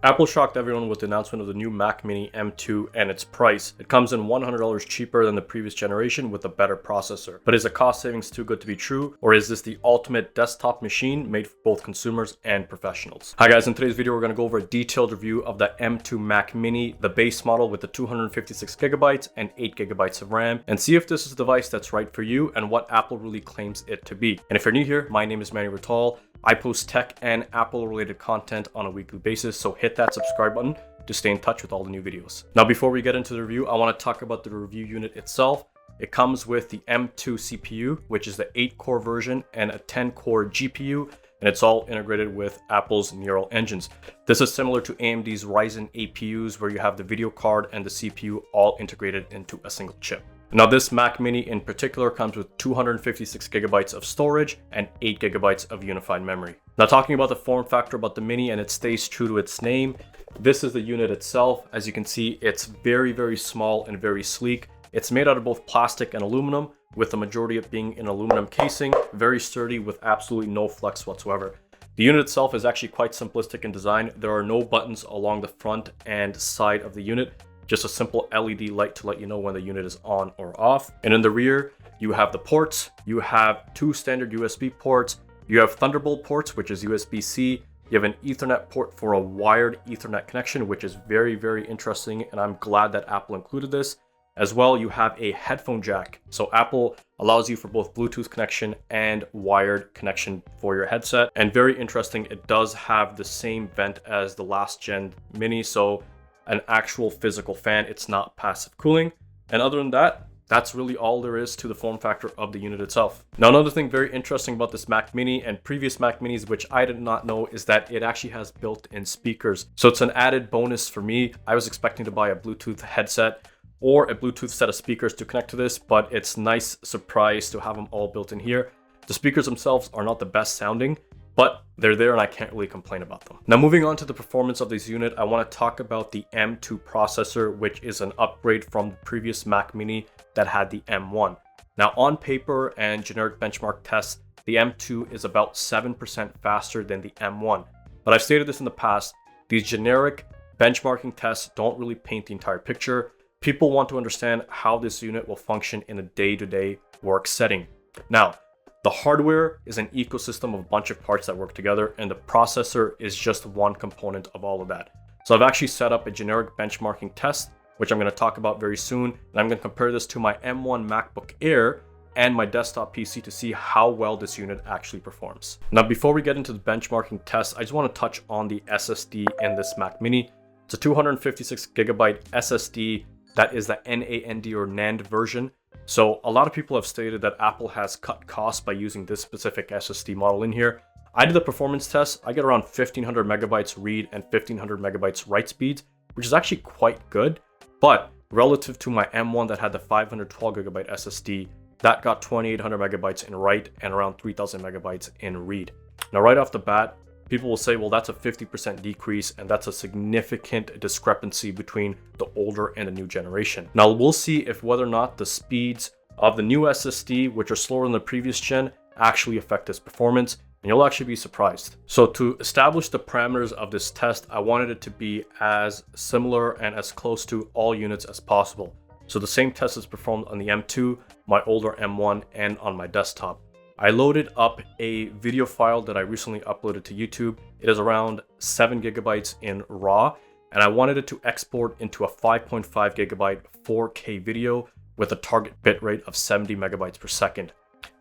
Apple shocked everyone with the announcement of the new Mac Mini M2 and its price. It comes in $100 cheaper than the previous generation with a better processor. But is the cost savings too good to be true? Or is this the ultimate desktop machine made for both consumers and professionals? Hi guys, in today's video we're going to go over a detailed review of the M2 Mac Mini, the base model with the 256GB and 8GB of RAM, and see if this is a device that's right for you and what Apple really claims it to be. And if you're new here, my name is Manny Rataul. I post tech and Apple related content on a weekly basis, so hit that subscribe button to stay in touch with all the new videos. Now, before we get into the review, I want to talk about the review unit itself. It comes with the M2 CPU, which is the 8-core version, and a 10-core GPU, and it's all integrated with Apple's neural engines. This is similar to AMD's Ryzen APUs, where you have the video card and the CPU all integrated into a single chip. Now, this Mac Mini in particular comes with 256GB of storage and 8GB of unified memory. Now, talking about the form factor about the Mini, and it stays true to its name, this is the unit itself. As you can see, it's very small and very sleek. It's made out of both plastic and aluminum, with the majority of it being an aluminum casing, very sturdy with absolutely no flex whatsoever. The unit itself is actually quite simplistic in design. There are no buttons along the front and side of the unit. Just a simple LED light to let you know when the unit is on or off. And in the rear, you have the ports. You have two standard USB ports. You have Thunderbolt ports, which is USB-C. You have an Ethernet port for a wired Ethernet connection, which is very interesting, and I'm glad that Apple included this. As well, you have a headphone jack. So Apple allows you for both Bluetooth connection and wired connection for your headset. And very interesting, it does have the same vent as the last gen Mini, so an actual physical fan. It's not passive cooling. And other than that, that's really all there is to the form factor of the unit itself. Now, another thing very interesting about this Mac Mini and previous Mac Minis, which I did not know, is that it actually has built-in speakers. So it's an added bonus for me. I was expecting to buy a Bluetooth headset or a Bluetooth set of speakers to connect to this, but it's nice surprise to have them all built in here. The speakers themselves are not the best sounding, but they're there and I can't really complain about them. Now, moving on to the performance of this unit, I want to talk about the M2 processor, which is an upgrade from the previous Mac Mini that had the M1. Now, on paper and generic benchmark tests, the M2 is about 7% faster than the M1. But I've stated this in the past, these generic benchmarking tests don't really paint the entire picture. People want to understand how this unit will function in a day-to-day work setting. Now, the hardware is an ecosystem of a bunch of parts that work together, and the processor is just one component of all of that. So I've actually set up a generic benchmarking test, which I'm going to talk about very soon, and I'm going to compare this to my M1 MacBook Air and my desktop PC to see how well this unit actually performs. Now, before we get into the benchmarking test, I just want to touch on the SSD in this Mac Mini. It's a 256GB SSD. That is the NAND or NAND version. So a lot of people have stated that Apple has cut costs by using this specific SSD model in here. I did the performance test. I get around 1500 megabytes read and 1500 megabytes write speeds, which is actually quite good. But relative to my M1 that had the 512GB SSD, that got 2800 megabytes in write and around 3000 megabytes in read. Now, right off the bat, people will say, well, that's a 50% decrease, and that's a significant discrepancy between the older and the new generation. Now, we'll see if whether or not the speeds of the new SSD, which are slower than the previous gen, actually affect this performance, and you'll actually be surprised. So to establish the parameters of this test, I wanted it to be as similar and as close to all units as possible. So the same test is performed on the M2, my older M1, and on my desktop. I loaded up a video file that I recently uploaded to YouTube. It is around 7GB in RAW, and I wanted it to export into a 5.5GB 4K video with a target bitrate of 70 megabytes per second.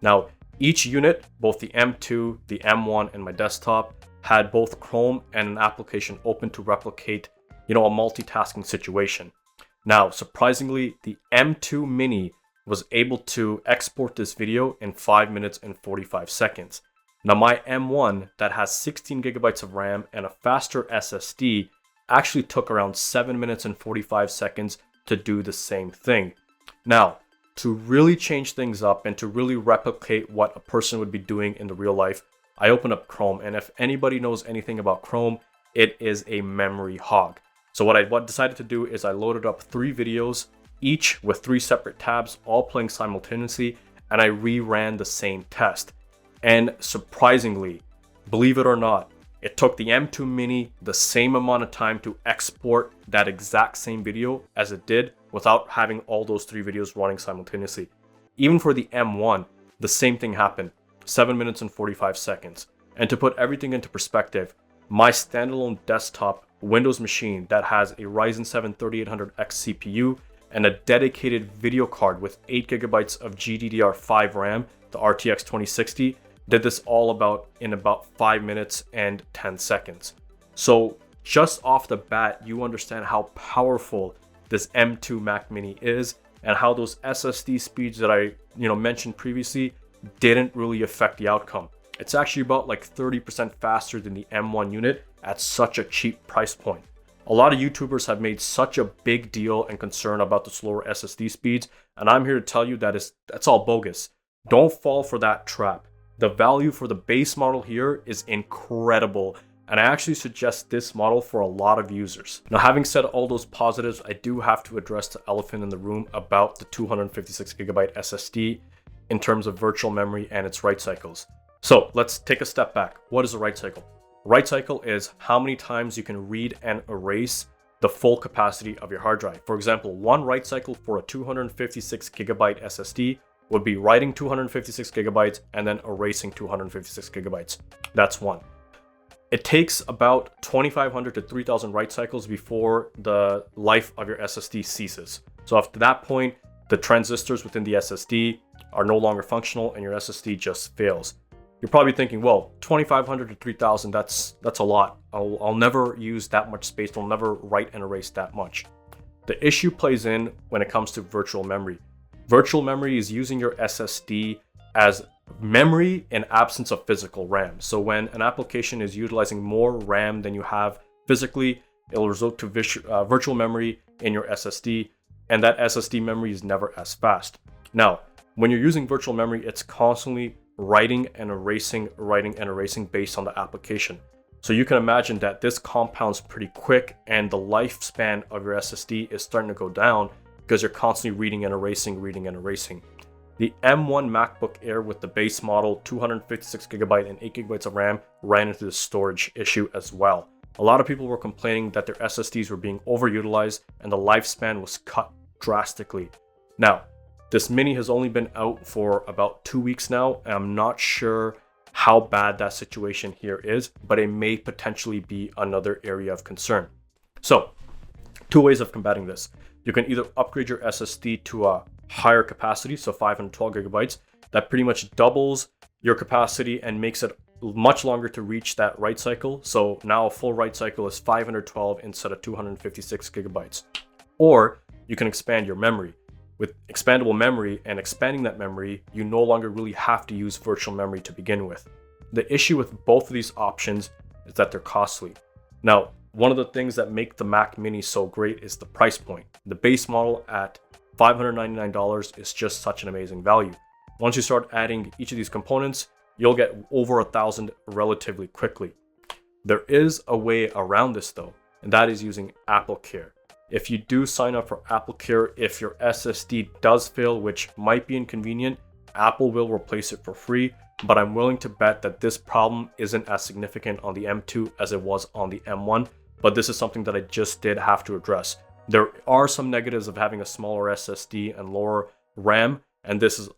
Now, each unit, both the M2, the M1, and my desktop, had both Chrome and an application open to replicate, a multitasking situation. Now, surprisingly, the M2 Mini was able to export this video in 5 minutes and 45 seconds. Now, my M1 that has 16GB of RAM and a faster SSD actually took around 7 minutes and 45 seconds to do the same thing. Now, to really change things up and to really replicate what a person would be doing in the real life, I opened up Chrome, and if anybody knows anything about Chrome, it is a memory hog. So what I decided to do is I loaded up 3 videos, each with 3 separate tabs, all playing simultaneously, and I reran the same test. And surprisingly, believe it or not, It took the M2 Mini the same amount of time to export that exact same video as it did without having all those 3 videos running simultaneously. Even for the M1, the same thing happened, 7 minutes and 45 seconds. And to put everything into perspective, my standalone desktop Windows machine that has a Ryzen 7 3800X CPU and a dedicated video card with 8 GB of GDDR5 RAM, the RTX 2060, did this all in about 5 minutes and 10 seconds. So just off the bat, you understand how powerful this M2 Mac Mini is and how those SSD speeds that I mentioned previously didn't really affect the outcome. It's actually about like 30% faster than the M1 unit at such a cheap price point. A lot of YouTubers have made such a big deal and concern about the slower SSD speeds, and I'm here to tell you that that's all bogus. Don't fall for that trap. The value for the base model here is incredible, and I actually suggest this model for a lot of users. Now, having said all those positives, I do have to address the elephant in the room about the 256GB SSD in terms of virtual memory and its write cycles. So let's take a step back. What is a write cycle? Write cycle is how many times you can read and erase the full capacity of your hard drive. For example, one write cycle for a 256GB SSD would be writing 256GB and then erasing 256GB. That's one. It takes about 2,500 to 3,000 write cycles before the life of your SSD ceases. So after that point, the transistors within the SSD are no longer functional and your SSD just fails. You're probably thinking, well, 2,500 to 3,000, that's a lot. I'll never use that much space. I'll never write and erase that much. The issue plays in when it comes to virtual memory. Virtual memory is using your SSD as memory in absence of physical RAM. So when an application is utilizing more RAM than you have physically, it'll result to virtual memory in your SSD, and that SSD memory is never as fast. Now, when you're using virtual memory, it's constantly writing and erasing based on the application. So you can imagine that this compounds pretty quick and the lifespan of your SSD is starting to go down because you're constantly reading and erasing. The M1 MacBook Air with the base model 256GB and 8GB of RAM ran into the storage issue as well. A lot of people were complaining that their SSDs were being overutilized and the lifespan was cut drastically. Now, this Mini has only been out for about 2 weeks now, and I'm not sure how bad that situation here is, but it may potentially be another area of concern. So, 2 ways of combating this. You can either upgrade your SSD to a higher capacity, so 512GB, that pretty much doubles your capacity and makes it much longer to reach that write cycle. So now a full write cycle is 512 instead of 256GB. Or you can expand your memory. With expandable memory and expanding that memory, you no longer really have to use virtual memory to begin with. The issue with both of these options is that they're costly. Now, one of the things that make the Mac Mini so great is the price point. The base model at $599 is just such an amazing value. Once you start adding each of these components, you'll get over 1,000 relatively quickly. There is a way around this though, and that is using Apple Care. If you do sign up for Apple Care, if your SSD does fail, which might be inconvenient, Apple will replace it for free, but I'm willing to bet that this problem isn't as significant on the M2 as it was on the M1, but this is something that I just did have to address. There are some negatives of having a smaller SSD and lower RAM, and this is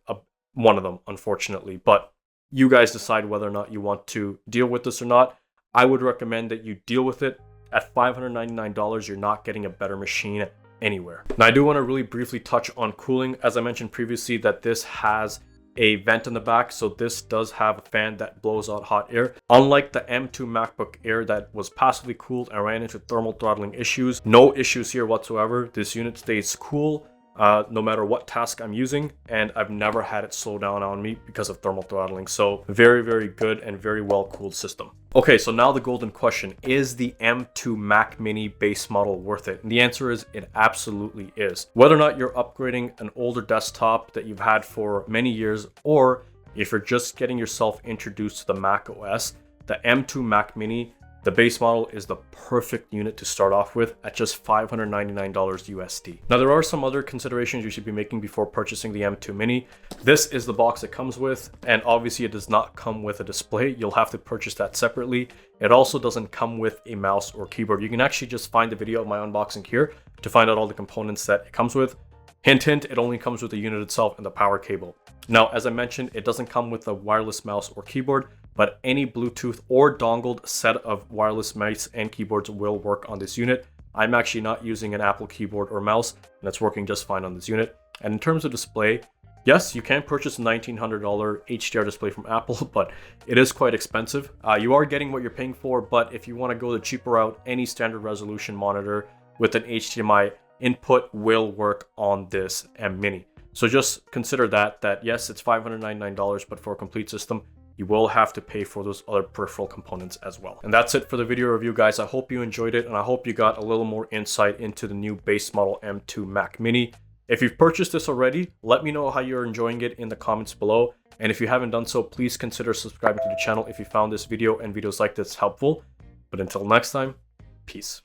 one of them, unfortunately, but you guys decide whether or not you want to deal with this or not. I would recommend that you deal with it. At $599, you're not getting a better machine anywhere. Now, I do want to really briefly touch on cooling. As I mentioned previously, that this has a vent in the back, so this does have a fan that blows out hot air. Unlike the M2 MacBook Air that was passively cooled and ran into thermal throttling issues, no issues here whatsoever. This unit stays cool no matter what task I'm using, and I've never had it slow down on me because of thermal throttling. So very, very good and very well cooled system. Okay, so now the golden question, is the M2 Mac Mini base model worth it? And the answer is it absolutely is. Whether or not you're upgrading an older desktop that you've had for many years, or if you're just getting yourself introduced to the Mac OS, the M2 Mac Mini the base model is the perfect unit to start off with at just $599 USD. Now there are some other considerations you should be making before purchasing the M2 Mini. This is the box it comes with, and obviously it does not come with a display. You'll have to purchase that separately. It also doesn't come with a mouse or keyboard. You can actually just find the video of my unboxing here to find out all the components that it comes with. Hint, hint, it only comes with the unit itself and the power cable. Now, as I mentioned, it doesn't come with a wireless mouse or keyboard, but any Bluetooth or dongled set of wireless mice and keyboards will work on this unit. I'm actually not using an Apple keyboard or mouse, and it's working just fine on this unit. And in terms of display, yes, you can purchase a $1,900 HDR display from Apple, but it is quite expensive. You are getting what you're paying for, but if you want to go the cheaper route, any standard resolution monitor with an HDMI input will work on this M Mini. So just consider that yes, it's $599, but for a complete system, you will have to pay for those other peripheral components as well. And that's it for the video review, guys. I hope you enjoyed it, and I hope you got a little more insight into the new base model M2 Mac Mini. If you've purchased this already, let me know how you're enjoying it in the comments below. And if you haven't done so, please consider subscribing to the channel if you found this video and videos like this helpful. But until next time, peace.